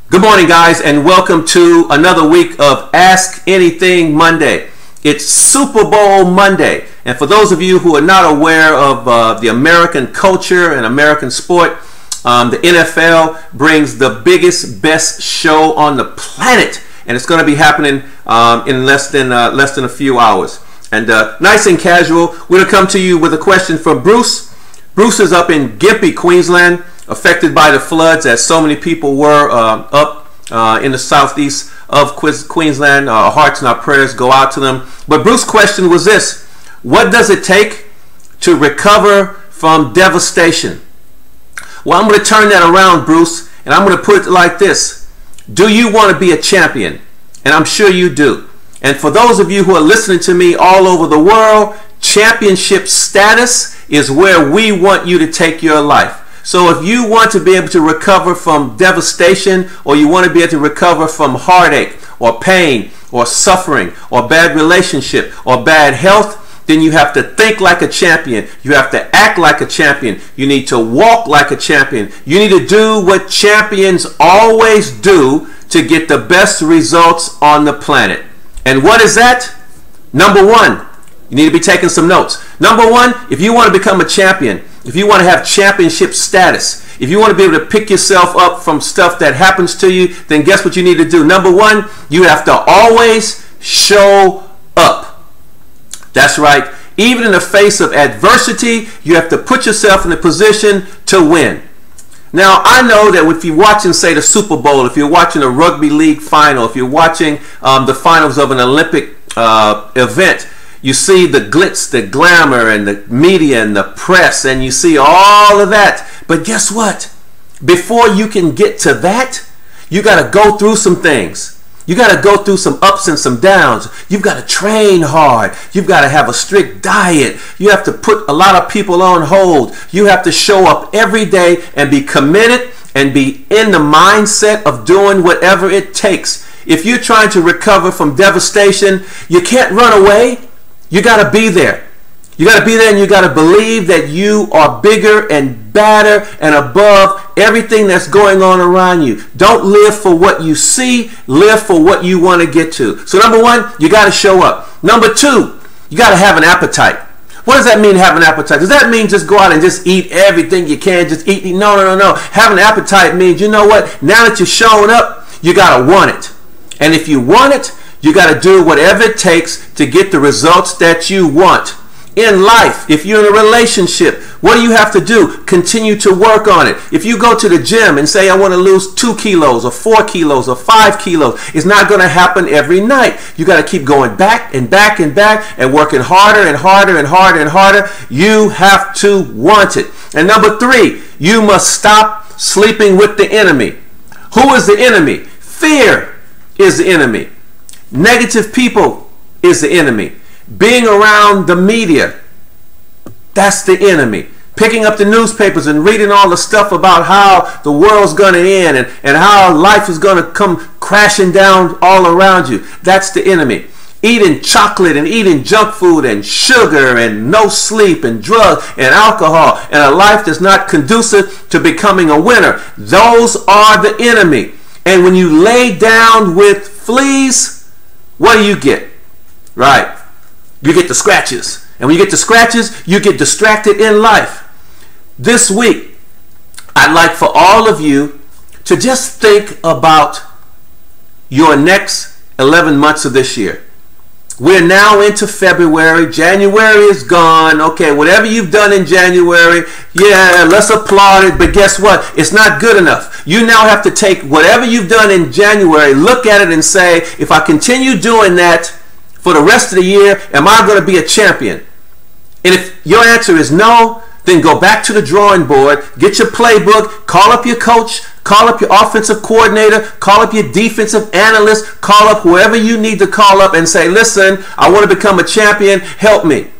Good morning, guys, and welcome to another week of Ask Anything Monday. It's Super Bowl Monday, and for those of you who are not aware of the American culture and American sport, the NFL brings the biggest, best show on the planet, and it's going to be happening in less than a few hours. And nice and casual, we're going to come to you with a question from Bruce. Bruce is up in Gympie, Queensland, affected by the floods, as so many people were up in the southeast of Queensland. Our hearts and our prayers go out to them. But Bruce's question was this: what does it take to recover from devastation? Well, I'm going to turn that around, Bruce, and I'm going to put it like this. Do you want to be a champion? And I'm sure you do. And for those of you who are listening to me all over the world, championship status is where we want you to take your life. So if you want to be able to recover from devastation, or you want to be able to recover from heartache or pain or suffering or bad relationship or bad health, then you have to think like a champion. You have to act like a champion. You need to walk like a champion. You need to do what champions always do to get the best results on the planet. And what is that? Number one, you need to be taking some notes. Number one, if you want to become a champion, if you want to have championship status, if you want to be able to pick yourself up from stuff that happens to you, then guess what you need to do? Number one, you have to always show up. That's right. Even in the face of adversity, you have to put yourself in a position to win. Now, I know that if you're watching, say, the Super Bowl, if you're watching a rugby league final, if you're watching the finals of an Olympic event, you see the glitz, the glamour, and the media and the press, and you see all of that. But guess what? Before you can get to that, you got to go through some things. You got to go through some ups and some downs. You've got to train hard. You've got to have a strict diet. You have to put a lot of people on hold. You have to show up every day and be committed and be in the mindset of doing whatever it takes. If you're trying to recover from devastation, you can't run away. You got to be there. You got to be there, and you got to believe that you are bigger and badder and above everything that's going on around you. Don't live for what you see. Live for what you want to get to. So number one, you got to show up. Number two, you got to have an appetite. What does that mean, have an appetite? Does that mean just go out and just eat everything you can? Just eat? No. Have an appetite means, you know what? Now that you're showing up, you got to want it. And if you want it, you got to do whatever it takes to get the results that you want. In life, if you're in a relationship, what do you have to do? Continue to work on it. If you go to the gym and say, I want to lose 2 kilos or 4 kilos or 5 kilos, it's not going to happen every night. You got to keep going back and back and back and working harder and harder and harder and harder. You have to want it. And number three, you must stop sleeping with the enemy. Who is the enemy? Fear is the enemy. Negative people is the enemy. Being around the media, that's the enemy. Picking up the newspapers and reading all the stuff about how the world's going to end and how life is going to come crashing down all around you, that's the enemy. Eating chocolate and eating junk food and sugar and no sleep and drugs and alcohol and a life that's not conducive to becoming a winner, those are the enemy. And when you lay down with fleas, what do you get? Right. You get the scratches. And when you get the scratches, you get distracted in life. This week, I'd like for all of you to just think about your next 11 months of this year. We're now into February. January is gone. Okay, whatever you've done in January, yeah, let's applaud it. But guess what? It's not good enough. You now have to take whatever you've done in January, look at it and say, if I continue doing that for the rest of the year, am I going to be a champion? And if your answer is no, then go back to the drawing board, get your playbook, call up your coach, call up your offensive coordinator, call up your defensive analyst, call up whoever you need to call up and say, listen, I want to become a champion, help me.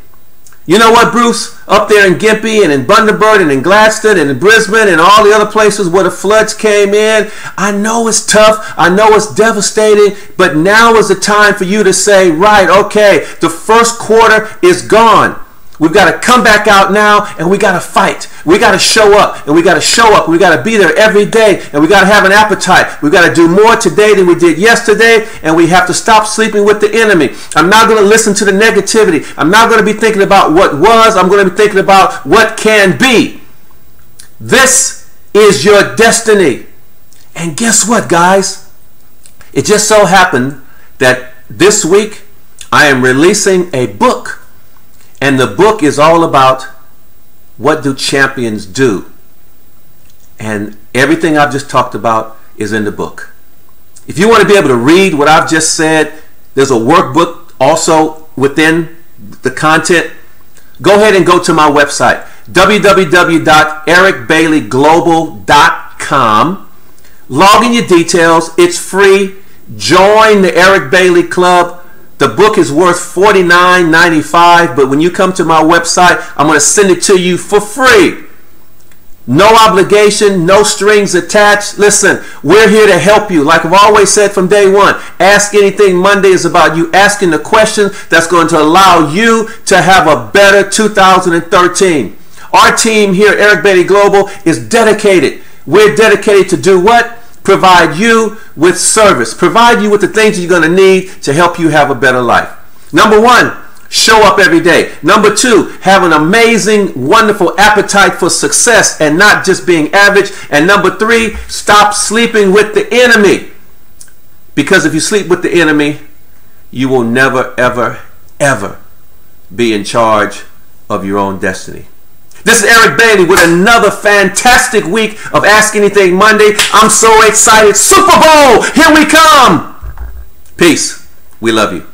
You know what, Bruce? Up there in Gympie and in Bundaberg and in Gladstone and in Brisbane and all the other places where the floods came in, I know it's tough, I know it's devastating, but now is the time for you to say, right, okay, the first quarter is gone. We've got to come back out now, and we got to fight. We got to show up, and we got to show up. We got to be there every day, and we got to have an appetite. We got to do more today than we did yesterday, and we have to stop sleeping with the enemy. I'm not going to listen to the negativity. I'm not going to be thinking about what was. I'm going to be thinking about what can be. This is your destiny. And guess what, guys? It just so happened that this week I am releasing a book. And the book is all about what do champions do. And everything I've just talked about is in the book. If you want to be able to read what I've just said, there's a workbook also within the content. Go ahead and go to my website, www.ericbaileyglobal.com. Log in your details. It's free. Join the Eric Bailey Club. The book is worth $49.95, but when you come to my website, I'm going to send it to you for free. No obligation, no strings attached. Listen, we're here to help you. Like I've always said from day one, Ask Anything Monday is about you asking the question that's going to allow you to have a better 2013. Our team here at Eric Bailey Global is dedicated. We're dedicated to do what? Provide you with service. Provide you with the things you're going to need to help you have a better life. Number one, show up every day. Number two, have an amazing, wonderful appetite for success and not just being average. And number three, stop sleeping with the enemy. Because if you sleep with the enemy, you will never, ever, ever be in charge of your own destiny. This is Eric Bailey with another fantastic week of Ask Anything Monday. I'm so excited. Super Bowl, here we come. Peace. We love you.